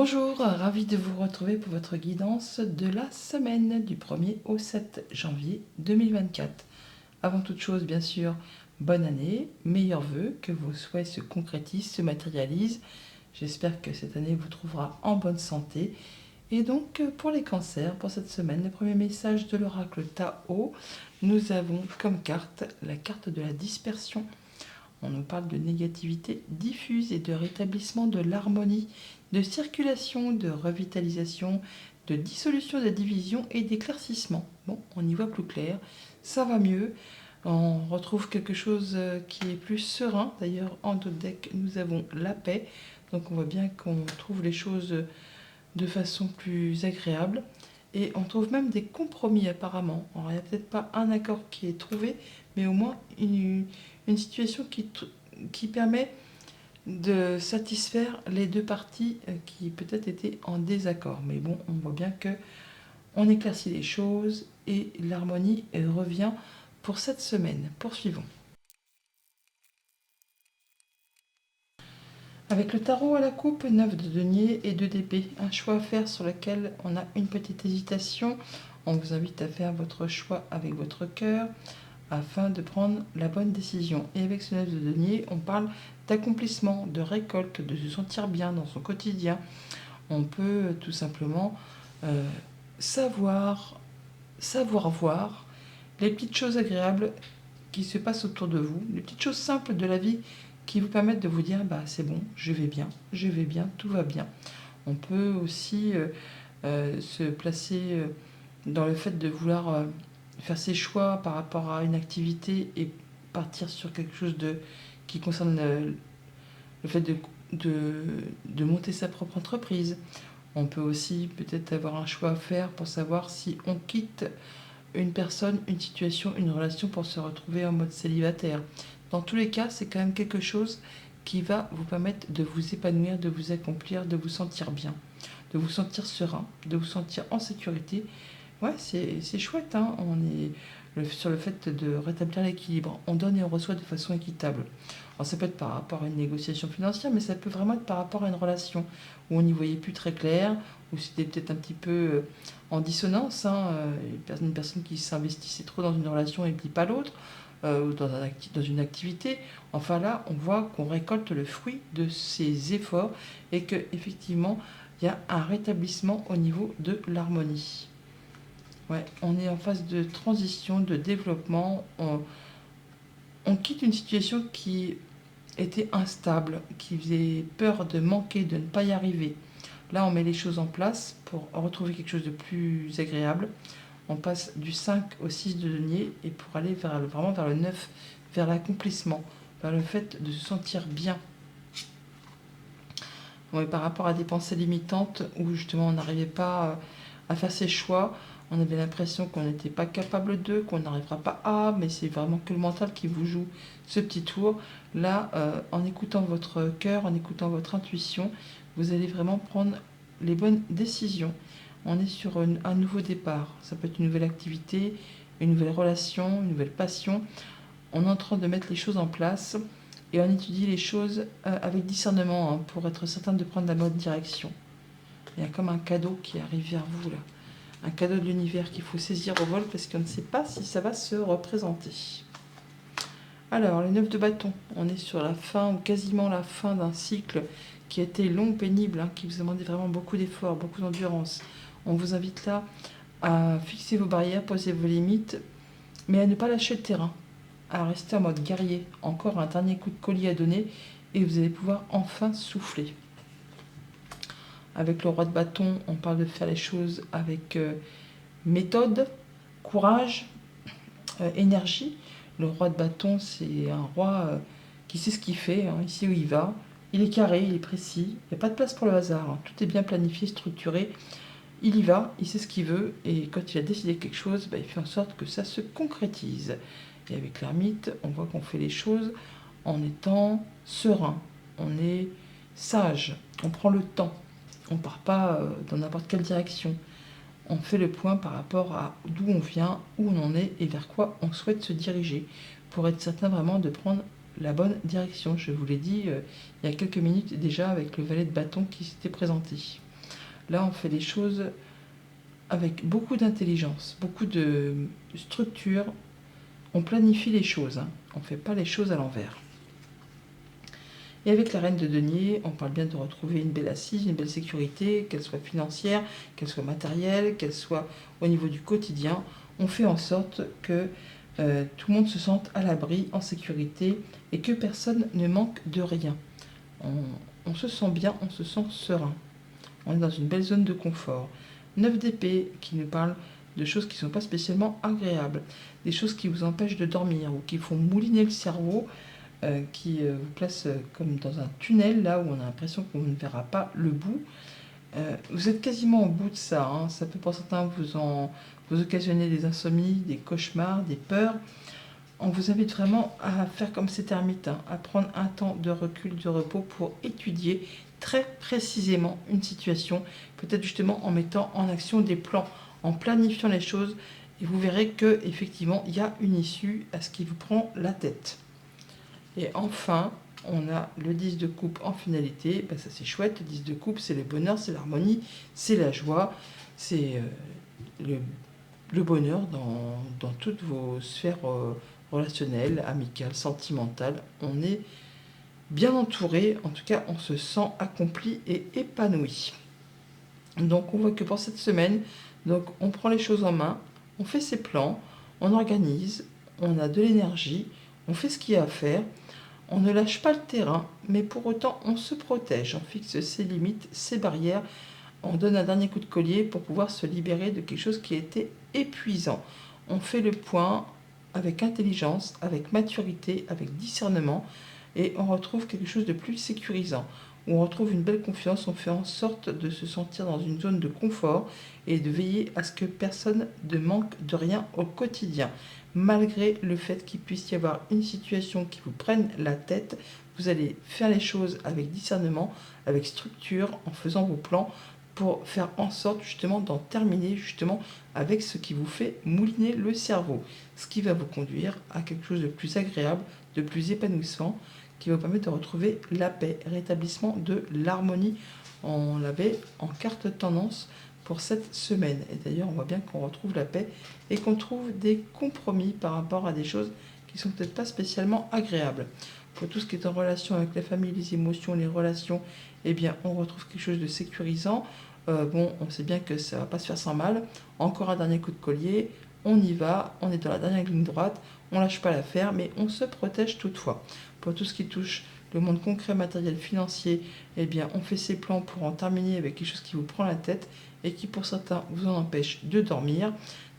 Bonjour, ravi de vous retrouver pour votre guidance de la semaine du 1er au 7 janvier 2024. Avant toute chose, bien sûr, bonne année, meilleurs vœux, que vos souhaits se concrétisent, se matérialisent. J'espère que cette année vous trouvera en bonne santé. Et donc, pour les cancers, pour cette semaine, le premier message de l'oracle Tao, nous avons comme carte la carte de la dispersion. On nous parle de négativité diffuse et de rétablissement de l'harmonie, de circulation, de revitalisation, de dissolution de division et d'éclaircissement. Bon, on y voit plus clair, ça va mieux. On retrouve quelque chose qui est plus serein. D'ailleurs, en d'autres decks, nous avons la paix. Donc on voit bien qu'on trouve les choses de façon plus agréable. Et on trouve même des compromis apparemment. Alors, il n'y a peut-être pas un accord qui est trouvé, mais au moins une situation qui permet de satisfaire les deux parties qui peut-être étaient en désaccord. Mais bon, on voit bien que on éclaircit les choses et l'harmonie revient pour cette semaine. Poursuivons. Avec le tarot à la coupe, 9 de denier et 2 d'épée. Un choix à faire sur lequel on a une petite hésitation. On vous invite à faire votre choix avec votre cœur afin de prendre la bonne décision. Et avec ce 9 de denier, on parle d'accomplissement, de récolte, de se sentir bien dans son quotidien. On peut tout simplement savoir voir les petites choses agréables qui se passent autour de vous, les petites choses simples de la vie qui vous permettent de vous dire bah c'est bon, je vais bien, tout va bien. On peut aussi se placer dans le fait de vouloir faire ses choix par rapport à une activité et partir sur quelque chose qui concerne le fait de monter sa propre entreprise. On peut aussi peut-être avoir un choix à faire pour savoir si on quitte une personne, une situation, une relation pour se retrouver en mode célibataire. Dans tous les cas, c'est quand même quelque chose qui va vous permettre de vous épanouir, de vous accomplir, de vous sentir bien, de vous sentir serein, de vous sentir en sécurité. Ouais, c'est chouette, hein. On est sur le fait de rétablir l'équilibre. On donne et on reçoit de façon équitable. Alors ça peut être par rapport à une négociation financière, mais ça peut vraiment être par rapport à une relation où on n'y voyait plus très clair, où c'était peut-être un petit peu en dissonance, hein, une personne qui s'investissait trop dans une relation et puis pas l'autre, ou dans une activité. Enfin là, on voit qu'on récolte le fruit de ses efforts et qu'effectivement, il y a un rétablissement au niveau de l'harmonie. Ouais, on est en phase de transition, de développement. On quitte une situation qui était instable, qui faisait peur de manquer, de ne pas y arriver. Là, on met les choses en place pour retrouver quelque chose de plus agréable. On passe du 5 au 6 de denier et pour aller vraiment vers le 9, vers l'accomplissement, vers le fait de se sentir bien. Ouais, par rapport à des pensées limitantes où justement on n'arrivait pas à faire ses choix, on avait l'impression qu'on n'était pas capable d'eux, qu'on n'arrivera pas à, mais c'est vraiment que le mental qui vous joue ce petit tour. Là, en écoutant votre cœur, en écoutant votre intuition, vous allez vraiment prendre les bonnes décisions. On est sur un nouveau départ. Ça peut être une nouvelle activité, une nouvelle relation, une nouvelle passion. On est en train de mettre les choses en place et on étudie les choses avec discernement, hein, pour être certain de prendre la bonne direction. Il y a comme un cadeau qui arrive vers vous là. Un cadeau de l'univers qu'il faut saisir au vol parce qu'on ne sait pas si ça va se représenter. Alors, les 9 de bâton, on est sur la fin ou quasiment la fin d'un cycle qui a été long, pénible, hein, qui vous a demandé vraiment beaucoup d'efforts, beaucoup d'endurance. On vous invite là à fixer vos barrières, poser vos limites, mais à ne pas lâcher le terrain, à rester en mode guerrier. Encore un dernier coup de collier à donner et vous allez pouvoir enfin souffler. Avec le roi de bâton, on parle de faire les choses avec méthode, courage, énergie. Le roi de bâton, c'est un roi qui sait ce qu'il fait, hein, il sait où il va. Il est carré, il est précis, il n'y a pas de place pour le hasard, hein. Tout est bien planifié, structuré. Il y va, il sait ce qu'il veut, et quand il a décidé quelque chose, il fait en sorte que ça se concrétise. Et avec l'ermite, on voit qu'on fait les choses en étant serein, on est sage, on prend le temps, on ne part pas dans n'importe quelle direction. On fait le point par rapport à d'où on vient, où on en est et vers quoi on souhaite se diriger pour être certain vraiment de prendre la bonne direction. Je vous l'ai dit il y a quelques minutes déjà avec le valet de bâton qui s'était présenté. Là, on fait les choses avec beaucoup d'intelligence, beaucoup de structure. On planifie les choses, hein. On ne fait pas les choses à l'envers. Et avec la reine de denier, on parle bien de retrouver une belle assise, une belle sécurité, qu'elle soit financière, qu'elle soit matérielle, qu'elle soit au niveau du quotidien. On fait en sorte que tout le monde se sente à l'abri, en sécurité, et que personne ne manque de rien. On se sent bien, on se sent serein. On est dans une belle zone de confort. 9 d'épée qui nous parle de choses qui ne sont pas spécialement agréables, des choses qui vous empêchent de dormir ou qui font mouliner le cerveau, qui vous placent comme dans un tunnel, là où on a l'impression qu'on ne verra pas le bout. Vous êtes quasiment au bout de ça, hein. Ça peut pour certains vous occasionner des insomnies, des cauchemars, des peurs. On vous invite vraiment à faire comme cet ermite, hein, à prendre un temps de recul, de repos pour étudier très précisément une situation, peut-être justement en mettant en action des plans, en planifiant les choses, et vous verrez que effectivement il y a une issue à ce qui vous prend la tête. Et enfin, on a le 10 de coupe en finalité. Ben, ça c'est chouette, le 10 de coupe c'est le bonheur, c'est l'harmonie, c'est la joie, c'est le bonheur dans toutes vos sphères relationnelles, amicales, sentimentales. On est bien entouré, en tout cas on se sent accompli et épanoui. Donc on voit que pour cette semaine, donc on prend les choses en main, on fait ses plans, on organise, on a de l'énergie, on fait ce qu'il y a à faire, on ne lâche pas le terrain, mais pour autant on se protège, on fixe ses limites, ses barrières, on donne un dernier coup de collier pour pouvoir se libérer de quelque chose qui a été épuisant. On fait le point avec intelligence, avec maturité, avec discernement, et on retrouve quelque chose de plus sécurisant, où on retrouve une belle confiance, on fait en sorte de se sentir dans une zone de confort et de veiller à ce que personne ne manque de rien au quotidien. Malgré le fait qu'il puisse y avoir une situation qui vous prenne la tête, vous allez faire les choses avec discernement, avec structure, en faisant vos plans pour faire en sorte justement d'en terminer justement avec ce qui vous fait mouliner le cerveau, ce qui va vous conduire à quelque chose de plus agréable, de plus épanouissant, qui va vous permettre de retrouver la paix, rétablissement de l'harmonie. On l'avait en carte tendance pour cette semaine. Et d'ailleurs, on voit bien qu'on retrouve la paix et qu'on trouve des compromis par rapport à des choses qui ne sont peut-être pas spécialement agréables. Pour tout ce qui est en relation avec la famille, les émotions, les relations, eh bien, on retrouve quelque chose de sécurisant. On sait bien que ça ne va pas se faire sans mal. Encore un dernier coup de collier, on y va, on est dans la dernière ligne droite, on ne lâche pas l'affaire, mais on se protège toutefois. Pour tout ce qui touche le monde concret, matériel, financier, eh bien, on fait ses plans pour en terminer avec quelque chose qui vous prend la tête et qui, pour certains, vous en empêche de dormir.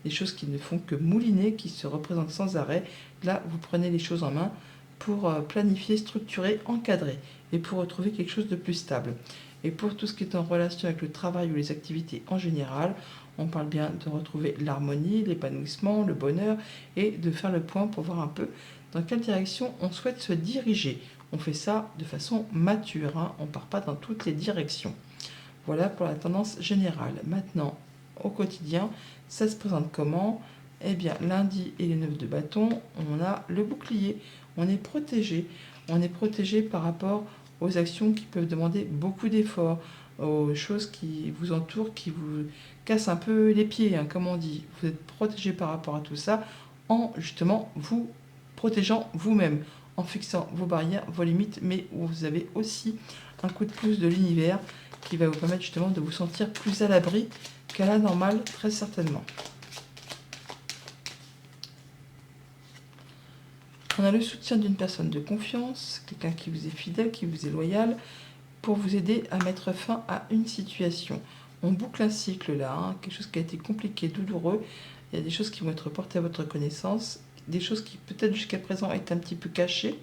Des choses qui ne font que mouliner, qui se représentent sans arrêt. Là, vous prenez les choses en main pour planifier, structurer, encadrer et pour retrouver quelque chose de plus stable. Et pour tout ce qui est en relation avec le travail ou les activités en général, on parle bien de retrouver l'harmonie, l'épanouissement, le bonheur et de faire le point pour voir un peu dans quelle direction on souhaite se diriger. On fait ça de façon mature, hein, on ne part pas dans toutes les directions. Voilà pour la tendance générale. Maintenant, au quotidien, ça se présente comment ? Eh bien, lundi et les 9 de bâton, on a le bouclier. On est protégé. On est protégé par rapport aux actions qui peuvent demander beaucoup d'efforts, aux choses qui vous entourent, qui vous cassent un peu les pieds, hein, comme on dit. Vous êtes protégé par rapport à tout ça en justement vous protégeant vous-même, en fixant vos barrières, vos limites, mais vous avez aussi un coup de pouce de l'univers qui va vous permettre justement de vous sentir plus à l'abri qu'à la normale, très certainement. On a le soutien d'une personne de confiance, quelqu'un qui vous est fidèle, qui vous est loyal, pour vous aider à mettre fin à une situation. On boucle un cycle là, hein, quelque chose qui a été compliqué, douloureux. Il y a des choses qui vont être portées à votre connaissance, des choses qui peut-être jusqu'à présent étaient un petit peu cachées.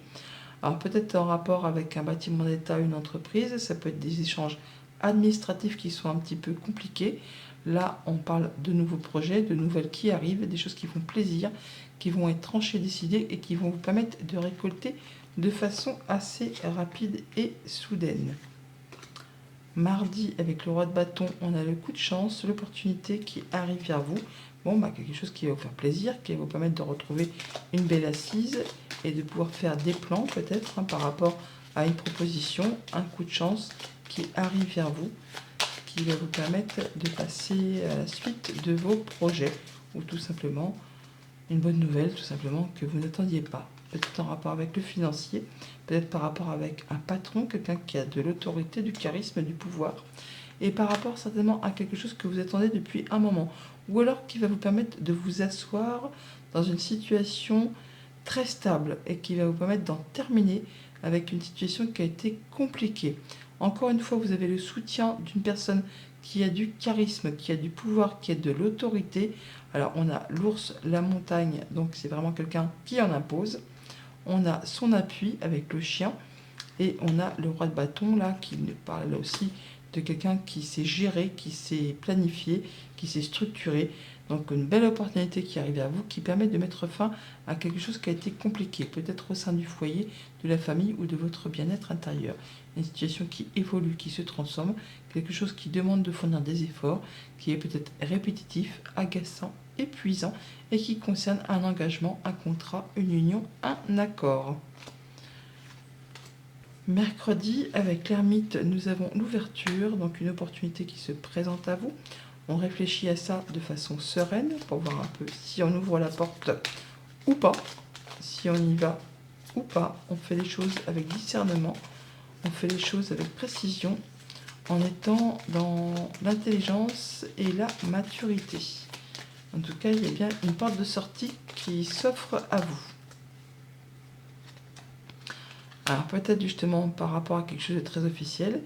Alors peut-être en rapport avec un bâtiment d'État, une entreprise, ça peut être des échanges administratifs qui sont un petit peu compliqués. Là, on parle de nouveaux projets, de nouvelles qui arrivent, des choses qui font plaisir, qui vont être tranchées, décidées et qui vont vous permettre de récolter de façon assez rapide et soudaine. Mardi, avec le roi de bâton, on a le coup de chance, l'opportunité qui arrive vers vous. Quelque chose qui va vous faire plaisir, qui va vous permettre de retrouver une belle assise et de pouvoir faire des plans peut-être par rapport à une proposition, un coup de chance qui arrive vers vous, qui qui va vous permettre de passer à la suite de vos projets, ou tout simplement une bonne nouvelle, tout simplement, que vous n'attendiez pas. Peut-être en rapport avec le financier, peut-être par rapport avec un patron, quelqu'un qui a de l'autorité, du charisme, du pouvoir, et par rapport certainement à quelque chose que vous attendez depuis un moment, ou alors qui va vous permettre de vous asseoir dans une situation très stable et qui va vous permettre d'en terminer avec une situation qui a été compliquée. Encore une fois, vous avez le soutien d'une personne qui a du charisme, qui a du pouvoir, qui a de l'autorité. Alors on a l'ours, la montagne, donc c'est vraiment quelqu'un qui en impose. On a son appui avec le chien et on a le roi de bâton là qui nous parle aussi de quelqu'un qui sait gérer, qui sait planifier, qui sait structurer. Donc une belle opportunité qui arrive à vous, qui permet de mettre fin à quelque chose qui a été compliqué, peut-être au sein du foyer, de la famille ou de votre bien-être intérieur. Une situation qui évolue, qui se transforme, quelque chose qui demande de fournir des efforts, qui est peut-être répétitif, agaçant, épuisant et qui concerne un engagement, un contrat, une union, un accord. Mercredi, avec l'ermite, nous avons l'ouverture, donc une opportunité qui se présente à vous. On réfléchit à ça de façon sereine pour voir un peu si on ouvre la porte ou pas, si on y va ou pas. On fait les choses avec discernement, on fait les choses avec précision, en étant dans l'intelligence et la maturité. En tout cas, il y a bien une porte de sortie qui s'offre à vous. Alors peut-être justement par rapport à quelque chose de très officiel,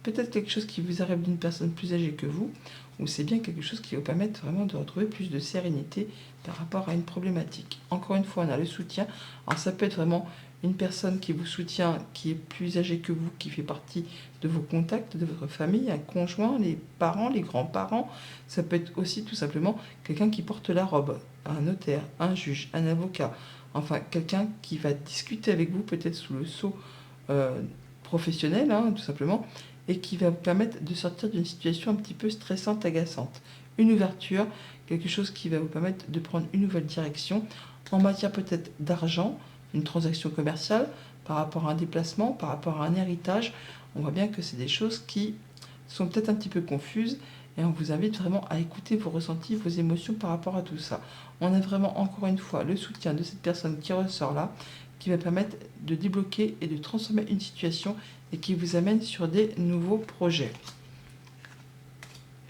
peut-être quelque chose qui vous arrive d'une personne plus âgée que vous, ou c'est bien quelque chose qui va vous permettre vraiment de retrouver plus de sérénité par rapport à une problématique. Encore une fois, on a le soutien. Alors ça peut être vraiment une personne qui vous soutient, qui est plus âgée que vous, qui fait partie de vos contacts, de votre famille, un conjoint, les parents, les grands-parents. Ça peut être aussi tout simplement quelqu'un qui porte la robe, un notaire, un juge, un avocat. Enfin, quelqu'un qui va discuter avec vous, peut-être sous le sceau professionnel, hein, tout simplement, et qui va vous permettre de sortir d'une situation un petit peu stressante, agaçante. Une ouverture, quelque chose qui va vous permettre de prendre une nouvelle direction, en matière peut-être d'argent, une transaction commerciale, par rapport à un déplacement, par rapport à un héritage. On voit bien que c'est des choses qui sont peut-être un petit peu confuses, et on vous invite vraiment à écouter vos ressentis, vos émotions par rapport à tout ça. On a vraiment, encore une fois, le soutien de cette personne qui ressort là, qui va permettre de débloquer et de transformer une situation et qui vous amène sur des nouveaux projets.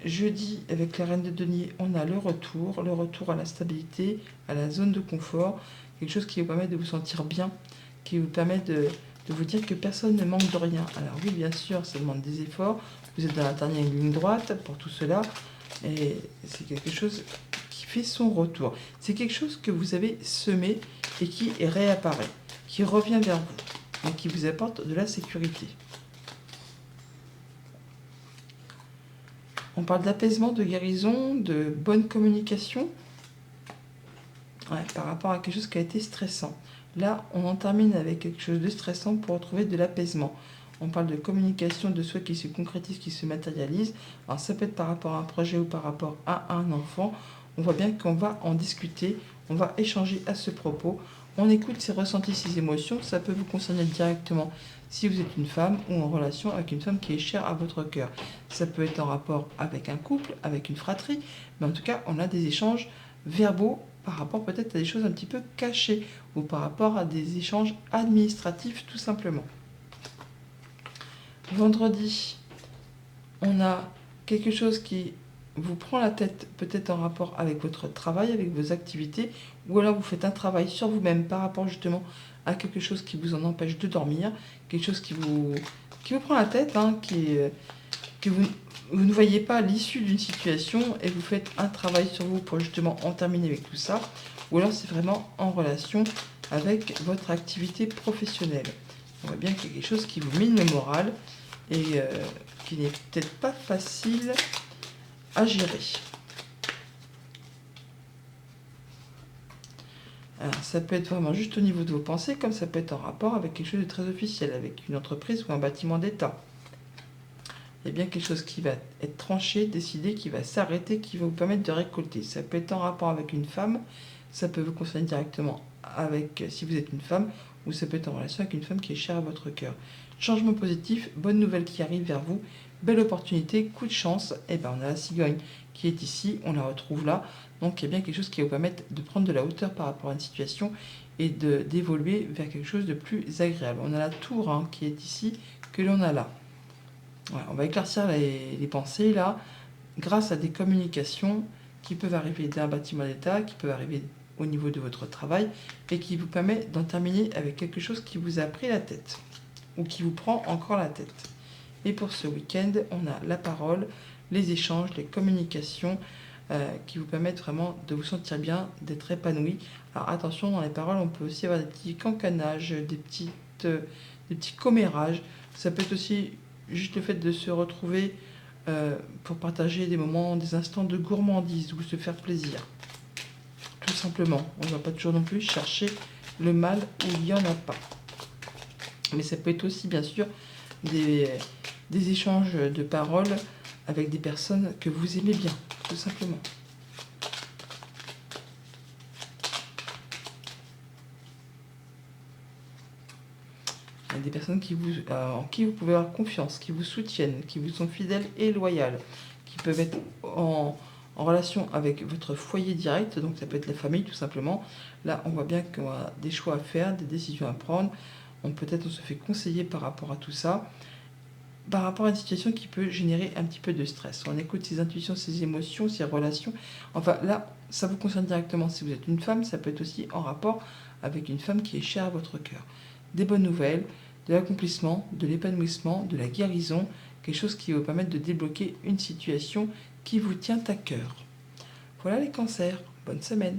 Jeudi, avec la reine de denier, on a le retour à la stabilité, à la zone de confort, quelque chose qui vous permet de vous sentir bien, qui vous permet de vous dire que personne ne manque de rien. Alors oui, bien sûr, ça demande des efforts, vous êtes dans la dernière ligne droite pour tout cela, et c'est quelque chose qui fait son retour. C'est quelque chose que vous avez semé et qui réapparaît, qui revient vers vous, et qui vous apporte de la sécurité. On parle d'apaisement, de guérison, de bonne communication, par rapport à quelque chose qui a été stressant. Là, on en termine avec quelque chose de stressant pour retrouver de l'apaisement. On parle de communication, de souhaits qui se concrétisent, qui se matérialisent. Alors ça peut être par rapport à un projet ou par rapport à un enfant. On voit bien qu'on va en discuter, on va échanger à ce propos. On écoute ses ressentis, ses émotions. Ça peut vous concerner directement si vous êtes une femme ou en relation avec une femme qui est chère à votre cœur. Ça peut être en rapport avec un couple, avec une fratrie. Mais en tout cas, on a des échanges verbaux par rapport peut-être à des choses un petit peu cachées ou par rapport à des échanges administratifs tout simplement. Vendredi, on a quelque chose qui vous prend la tête, peut-être en rapport avec votre travail, avec vos activités, ou alors vous faites un travail sur vous-même par rapport justement à quelque chose qui vous en empêche de dormir, quelque chose qui vous prend la tête, hein, que vous ne voyez pas l'issue d'une situation et vous faites un travail sur vous pour justement en terminer avec tout ça, ou alors c'est vraiment en relation avec votre activité professionnelle. On voit bien qu'il y a quelque chose qui vous mine le moral et qui n'est peut-être pas facile à gérer. Alors, ça peut être vraiment juste au niveau de vos pensées, comme ça peut être en rapport avec quelque chose de très officiel, avec une entreprise ou un bâtiment d'État. Il y a bien quelque chose qui va être tranché, décidé, qui va s'arrêter, qui va vous permettre de récolter. Ça peut être en rapport avec une femme, ça peut vous concerner directement avec, si vous êtes une femme, ou ça peut être en relation avec une femme qui est chère à votre cœur. Changement positif, bonne nouvelle qui arrive vers vous, belle opportunité, coup de chance, et ben on a la cigogne qui est ici, on la retrouve là. Donc il y a bien quelque chose qui va vous permettre de prendre de la hauteur par rapport à une situation et d'évoluer vers quelque chose de plus agréable. On a la tour hein, qui est ici, que l'on a là. Voilà, on va éclaircir les pensées là, grâce à des communications qui peuvent arriver d'un bâtiment d'État, qui peuvent arriver au niveau de votre travail, et qui vous permet d'en terminer avec quelque chose qui vous a pris la tête, ou qui vous prend encore la tête. Et pour ce week-end, on a la parole, les échanges, les communications, qui vous permettent vraiment de vous sentir bien, d'être épanoui. Alors attention, dans les paroles, on peut aussi avoir des petits cancanages, des petits commérages. Ça peut être aussi juste le fait de se retrouver pour partager des moments, des instants de gourmandise ou se faire plaisir. Tout simplement. On ne va pas toujours non plus chercher le mal où il n'y en a pas. Mais ça peut être aussi, bien sûr, des échanges de paroles avec des personnes que vous aimez bien, tout simplement. Il y a des personnes en qui vous pouvez avoir confiance, qui vous soutiennent, qui vous sont fidèles et loyales, qui peuvent être en relation avec votre foyer direct, donc ça peut être la famille tout simplement. Là, on voit bien qu'on a des choix à faire, des décisions à prendre. Peut-être on se fait conseiller par rapport à tout ça, par rapport à une situation qui peut générer un petit peu de stress. On écoute ses intuitions, ses émotions, ses relations. Enfin là, ça vous concerne directement. Si vous êtes une femme, ça peut être aussi en rapport avec une femme qui est chère à votre cœur. Des bonnes nouvelles, de l'accomplissement, de l'épanouissement, de la guérison, quelque chose qui va vous permettre de débloquer une situation qui vous tient à cœur. Voilà les cancers, bonne semaine.